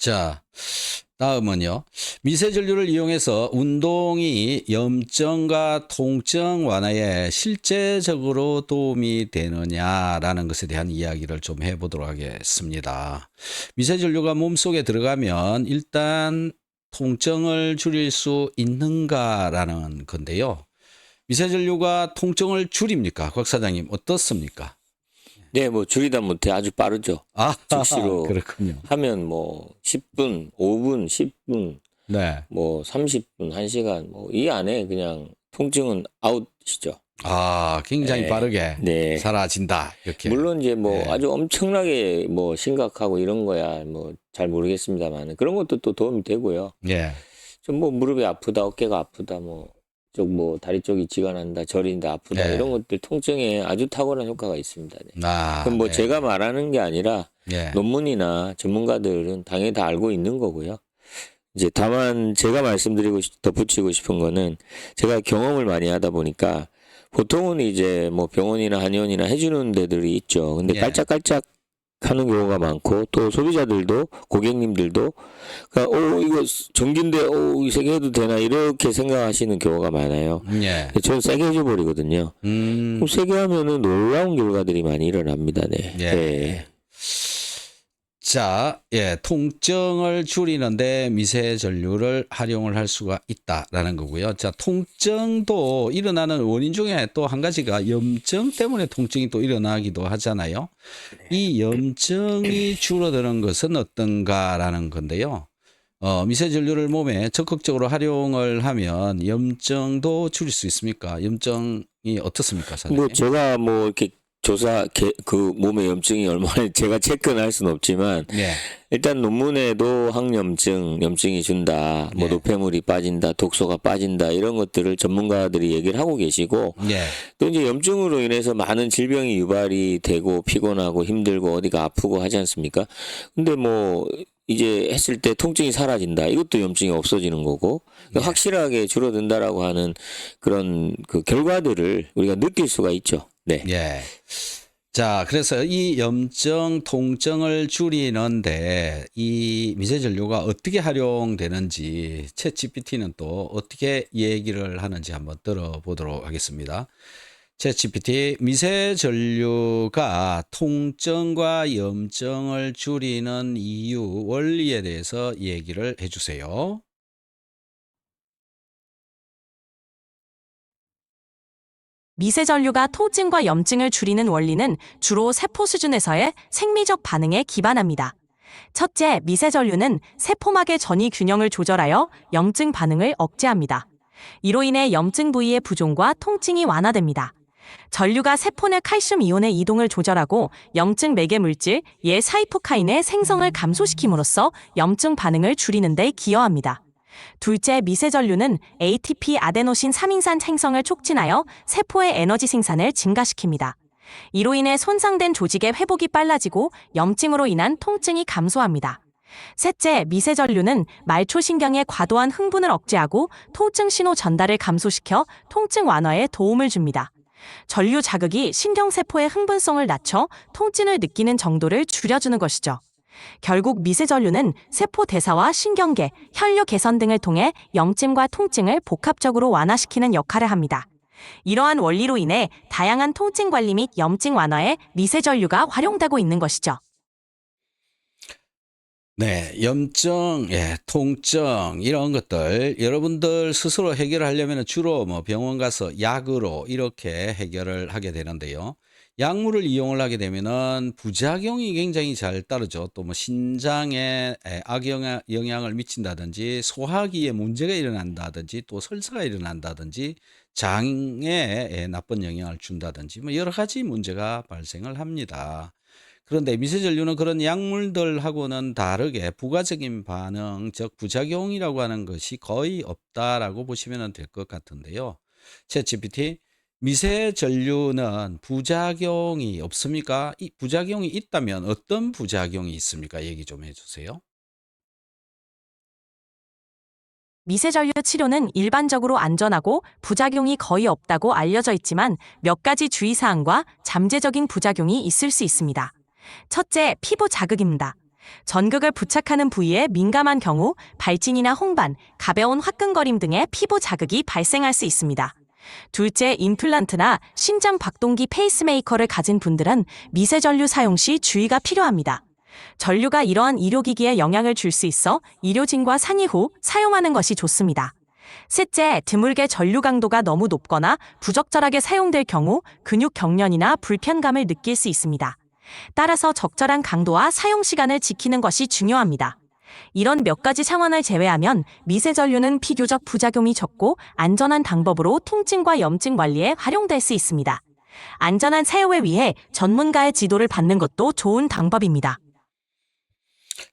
자, 다음은요. 미세전류를 이용해서 운동이 염증과 통증 완화에 실제적으로 도움이 되느냐라는 것에 대한 이야기를 좀 해보도록 하겠습니다. 미세전류가 몸속에 들어가면 일단 통증을 줄일 수 있는가라는 건데요. 미세전류가 통증을 줄입니까? 곽 사장님 어떻습니까? 네, 뭐 줄이다 못해 아주 빠르죠. 아, 즉시로 그렇군요. 하면 뭐 10분, 5분, 10분, 네. 뭐 30분, 1시간 뭐 이 안에 그냥 통증은 아웃이죠. 아, 굉장히 네. 빠르게 네. 사라진다. 이렇게. 물론 이제 뭐 네. 아주 엄청나게 뭐 심각하고 이런 거야 뭐 잘 모르겠습니다만 그런 것도 또 도움이 되고요. 예. 좀 뭐 무릎이 아프다, 어깨가 아프다, 뭐 쪽 뭐 다리 쪽이 쥐가 난다, 저린다, 아프다 네. 이런 것들 통증에 아주 탁월한 효과가 있습니다. 네. 아, 그럼 뭐 네. 제가 말하는 게 아니라 예. 논문이나 전문가들은 당연히 다 알고 있는 거고요. 이제 다만 제가 덧붙이고 싶은 거는 제가 경험을 많이 하다 보니까 보통은 이제 뭐 병원이나 한의원이나 해주는 데들이 있죠. 근데 예. 깔짝깔짝 하는 경우가 많고 또 소비자들도 고객님들도 그러니까 이거 전기인데 세게 해도 되나 이렇게 생각하시는 경우가 많아요. 예. 저는 세게 해줘버리거든요. 그럼 세게 하면은 놀라운 결과들이 많이 일어납니다. 네. 예. 네. 자, 예, 통증을 줄이는데 미세전류를 활용을 할 수가 있다라는 거고요. 자, 통증도 일어나는 원인 중에 또 한 가지가 염증 때문에 통증이 또 일어나기도 하잖아요. 이 염증이 줄어드는 것은 어떤가라는 건데요. 미세전류를 몸에 적극적으로 활용을 하면 염증도 줄일 수 있습니까? 염증이 어떻습니까, 사장님? 뭐 제가 뭐 이렇게 그 몸의 염증이 얼마나 제가 체크는 할 수는 없지만 예. 일단 논문에도 염증이 준다, 뭐 예. 노폐물이 빠진다, 독소가 빠진다 이런 것들을 전문가들이 얘기를 하고 계시고 예. 또 이제 염증으로 인해서 많은 질병이 유발이 되고 피곤하고 힘들고 어디가 아프고 하지 않습니까? 근데 뭐 이제 했을 때 통증이 사라진다. 이것도 염증이 없어지는 거고 그러니까 예. 확실하게 줄어든다라고 하는 그런 그 결과들을 우리가 느낄 수가 있죠. 네. 예. 자, 그래서 이 염증, 통증을 줄이는데 이 미세전류가 어떻게 활용되는지 챗GPT는 또 어떻게 얘기를 하는지 한번 들어보도록 하겠습니다. 챗GPT, 미세전류가 통증과 염증을 줄이는 이유, 원리에 대해서 얘기를 해주세요. 미세전류가 통증과 염증을 줄이는 원리는 주로 세포 수준에서의 생리적 반응에 기반합니다. 첫째, 미세전류는 세포막의 전이 균형을 조절하여 염증 반응을 억제합니다. 이로 인해 염증 부위의 부종과 통증이 완화됩니다. 전류가 세포 내 칼슘 이온의 이동을 조절하고 염증 매개 물질, 사이토카인의 생성을 감소시킴으로써 염증 반응을 줄이는 데 기여합니다. 둘째, 미세전류는 ATP 아데노신 3인산 생성을 촉진하여 세포의 에너지 생산을 증가시킵니다. 이로 인해 손상된 조직의 회복이 빨라지고 염증으로 인한 통증이 감소합니다. 셋째, 미세전류는 말초신경의 과도한 흥분을 억제하고 통증 신호 전달을 감소시켜 통증 완화에 도움을 줍니다. 전류 자극이 신경세포의 흥분성을 낮춰 통증을 느끼는 정도를 줄여주는 것이죠. 결국 미세전류는 세포 대사와 신경계, 혈류 개선 등을 통해 염증과 통증을 복합적으로 완화시키는 역할을 합니다. 이러한 원리로 인해 다양한 통증 관리 및 염증 완화에 미세전류가 활용되고 있는 것이죠. 네, 염증, 예, 통증 이런 것들 여러분들 스스로 해결하려면 주로 뭐 병원 가서 약으로 이렇게 해결을 하게 되는데요. 약물을 이용을 하게 되면은 부작용이 굉장히 잘 따르죠. 또 뭐 신장에 영향을 미친다든지 소화기에 문제가 일어난다든지 또 설사가 일어난다든지 장에 나쁜 영향을 준다든지 뭐 여러 가지 문제가 발생을 합니다. 그런데 미세전류는 그런 약물들하고는 다르게 부가적인 반응, 즉 부작용이라고 하는 것이 거의 없다라고 보시면 될 것 같은데요. 챗GPT, 미세전류는 부작용이 없습니까? 이 부작용이 있다면 어떤 부작용이 있습니까? 얘기 좀 해주세요. 미세전류 치료는 일반적으로 안전하고 부작용이 거의 없다고 알려져 있지만 몇 가지 주의사항과 잠재적인 부작용이 있을 수 있습니다. 첫째, 피부 자극입니다. 전극을 부착하는 부위에 민감한 경우 발진이나 홍반, 가벼운 화끈거림 등의 피부 자극이 발생할 수 있습니다. 둘째, 임플란트나 심장 박동기 페이스메이커를 가진 분들은 미세전류 사용 시 주의가 필요합니다. 전류가 이러한 의료기기에 영향을 줄 수 있어 의료진과 상의 후 사용하는 것이 좋습니다. 셋째, 드물게 전류 강도가 너무 높거나 부적절하게 사용될 경우 근육 경련이나 불편감을 느낄 수 있습니다. 따라서 적절한 강도와 사용 시간을 지키는 것이 중요합니다. 이런 몇 가지 상황을 제외하면 미세전류는 비교적 부작용이 적고 안전한 방법으로 통증과 염증 관리에 활용될 수 있습니다. 안전한 사용을 위해 전문가의 지도를 받는 것도 좋은 방법입니다.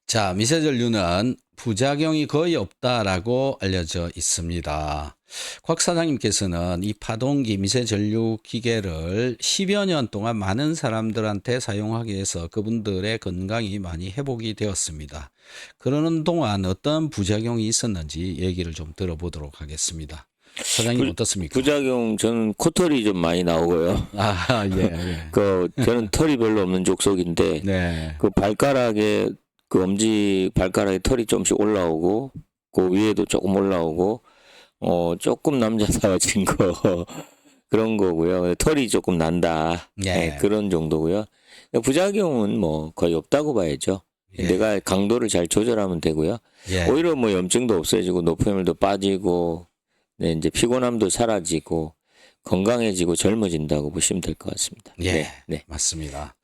자, 미세전류는 부작용이 거의 없다라고 알려져 있습니다. 곽 사장님께서는 이 파동기 미세전류 기계를 10여 년 동안 많은 사람들한테 사용하게 해서 그분들의 건강이 많이 회복이 되었습니다. 그러는 동안 어떤 부작용이 있었는지 얘기를 좀 들어보도록 하겠습니다. 사장님 어떻습니까? 부작용 저는 코털이 좀 많이 나오고요. 아, 예, 예. 저는 털이 별로 없는 족속인데 네. 그 발가락에 그 엄지 발가락에 털이 조금씩 올라오고 그 위에도 조금 올라오고 조금 남자다워진 거 그런 거고요. 털이 조금 난다. 예. 네, 그런 정도고요. 부작용은 뭐 거의 없다고 봐야죠. 예. 내가 강도를 잘 조절하면 되고요. 예. 오히려 뭐 염증도 없어지고 노폐물도 빠지고 네, 이제 피곤함도 사라지고 건강해지고 젊어진다고 보시면 될 것 같습니다. 예, 네, 네. 맞습니다.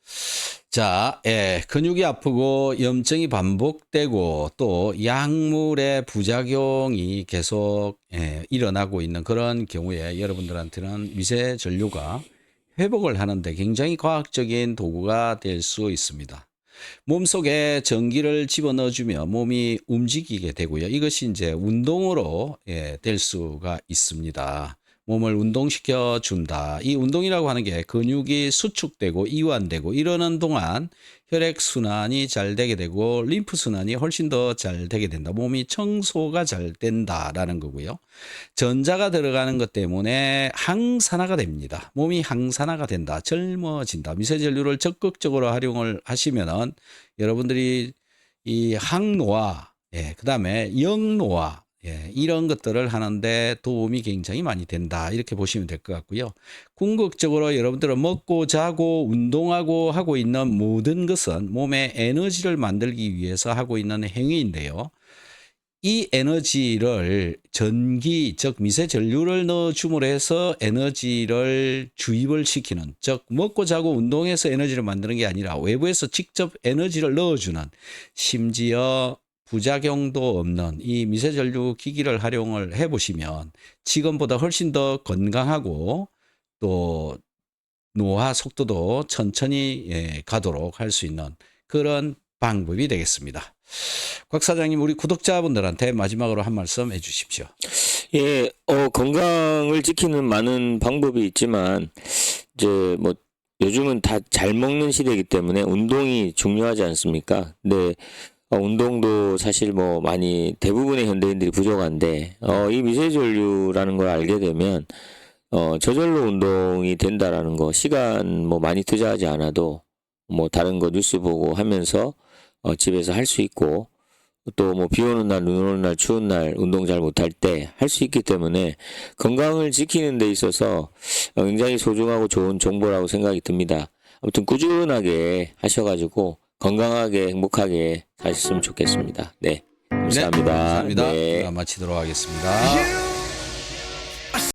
자, 근육이 아프고 염증이 반복되고 또 약물의 부작용이 계속 일어나고 있는 그런 경우에 여러분들한테는 미세전류가 회복을 하는데 굉장히 과학적인 도구가 될 수 있습니다. 몸속에 전기를 집어넣어주며 몸이 움직이게 되고요. 이것이 이제 운동으로 될 수가 있습니다. 몸을 운동시켜 준다. 이 운동이라고 하는 게 근육이 수축되고 이완되고 이러는 동안 혈액순환이 잘 되게 되고 림프순환이 훨씬 더 잘 되게 된다. 몸이 청소가 잘 된다라는 거고요. 전자가 들어가는 것 때문에 항산화가 됩니다. 몸이 항산화가 된다. 젊어진다. 미세전류를 적극적으로 활용을 하시면은 여러분들이 이 항노화, 그다음에 영노화 이런 것들을 하는데 도움이 굉장히 많이 된다. 이렇게 보시면 될 것 같고요. 궁극적으로 여러분들은 먹고 자고 운동하고 하고 있는 모든 것은 몸에 에너지를 만들기 위해서 하고 있는 행위인데요. 이 에너지를 전기, 즉 미세전류를 넣어줌으로 해서 에너지를 주입을 시키는, 즉 먹고 자고 운동해서 에너지를 만드는 게 아니라 외부에서 직접 에너지를 넣어주는, 심지어 부작용도 없는 이 미세전류 기기를 활용을 해보시면 지금보다 훨씬 더 건강하고 또 노화 속도도 천천히 가도록 할 수 있는 그런 방법이 되겠습니다. 곽 사장님, 우리 구독자분들한테 마지막으로 한 말씀 해주십시오. 예, 건강을 지키는 많은 방법이 있지만 이제 뭐 요즘은 다 잘 먹는 시대이기 때문에 운동이 중요하지 않습니까? 근데 운동도 사실 뭐 많이 대부분의 현대인들이 부족한데 이 미세전류라는 걸 알게 되면 저절로 운동이 된다라는 거, 시간 뭐 많이 투자하지 않아도 뭐 다른 거 뉴스 보고 하면서 집에서 할 수 있고 또 뭐 비 오는 날, 눈 오는 날, 추운 날 운동 잘 못할 때 할 수 있기 때문에 건강을 지키는 데 있어서 굉장히 소중하고 좋은 정보라고 생각이 듭니다. 아무튼 꾸준하게 하셔가지고 건강하게 행복하게 사셨으면 좋겠습니다. 네, 감사합니다. 감사합니다. 네. 마치도록 하겠습니다.